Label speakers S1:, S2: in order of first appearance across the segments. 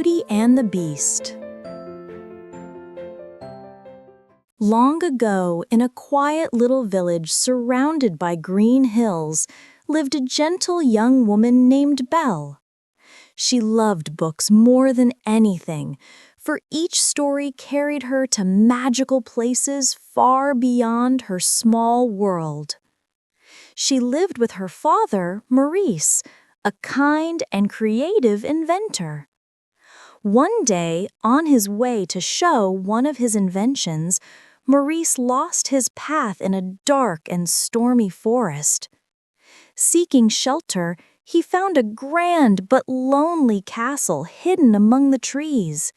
S1: Beauty and the Beast. Long ago, in a quiet little village surrounded by green hills, lived a gentle young woman named Belle. She loved books more than anything, for each story carried her to magical places far beyond her small world. She lived with her father, Maurice, a kind and creative inventor. One day, on his way to show one of his inventions, Maurice lost his path in a dark and stormy forest. Seeking shelter, he found a grand but lonely castle hidden among the trees.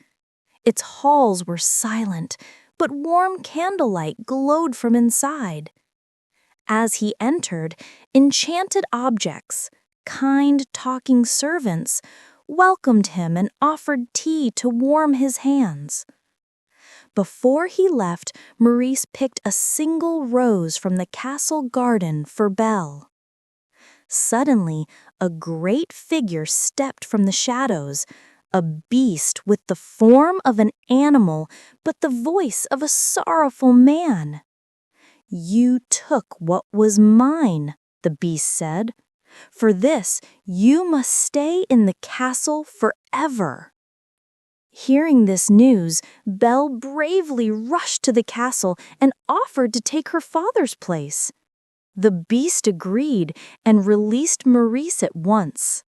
S1: Its halls were silent, but warm candlelight glowed from inside. As he entered, enchanted objects, kind talking servants, welcomed him and offered tea to warm his hands. Before he left, Maurice picked a single rose from the castle garden for Belle. Suddenly, a great figure stepped from the shadows, a beast with the form of an animal but the voice of a sorrowful man. "You took what was mine," the beast said. "For this, you must stay in the castle forever." Hearing this news, Belle bravely rushed to the castle and offered to take her father's place. The beast agreed and released Maurice at once.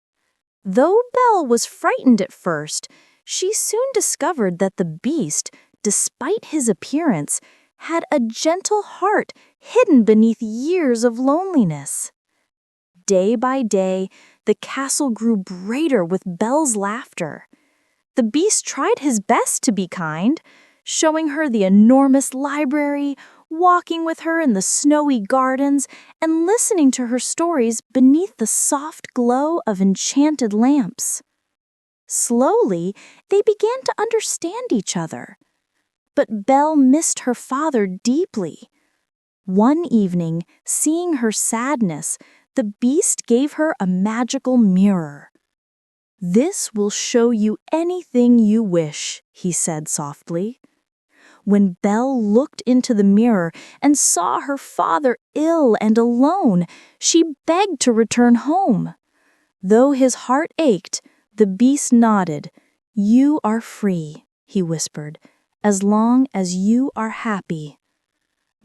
S1: Though Belle was frightened at first, she soon discovered that the beast, despite his appearance, had a gentle heart hidden beneath years of loneliness. Day by day, the castle grew brighter with Belle's laughter. The beast tried his best to be kind, showing her the enormous library, walking with her in the snowy gardens, and listening to her stories beneath the soft glow of enchanted lamps. Slowly, they began to understand each other. But Belle missed her father deeply. One evening, seeing her sadness, the beast gave her a magical mirror. "This will show you anything you wish," he said softly. When Belle looked into the mirror and saw her father ill and alone, she begged to return home. Though his heart ached, the beast nodded. "You are free," he whispered, "as long as you are happy."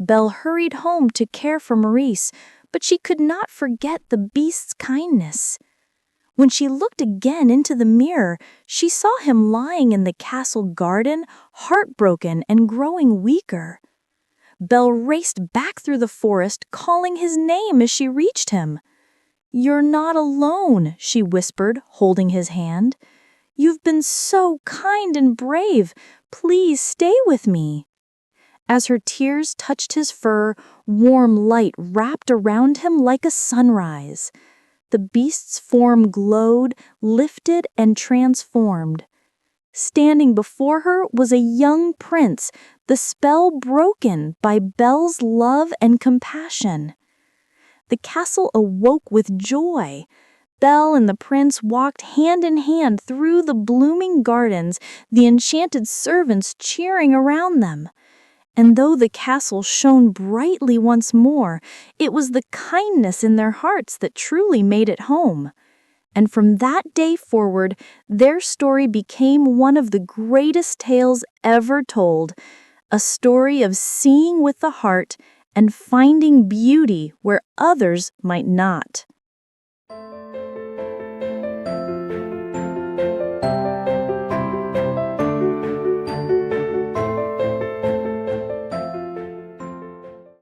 S1: Belle hurried home to care for Maurice, but she could not forget the beast's kindness. When she looked again into the mirror, she saw him lying in the castle garden, heartbroken and growing weaker. Belle raced back through the forest, calling his name as she reached him. "You're not alone," she whispered, holding his hand. "You've been so kind and brave. Please stay with me." As her tears touched his fur, warm light wrapped around him like a sunrise. The beast's form glowed, lifted, and transformed. Standing before her was a young prince, the spell broken by Belle's love and compassion. The castle awoke with joy. Belle and the prince walked hand in hand through the blooming gardens, the enchanted servants cheering around them. And though the castle shone brightly once more, it was the kindness in their hearts that truly made it home. And from that day forward, their story became one of the greatest tales ever told, a story of seeing with the heart and finding beauty where others might not.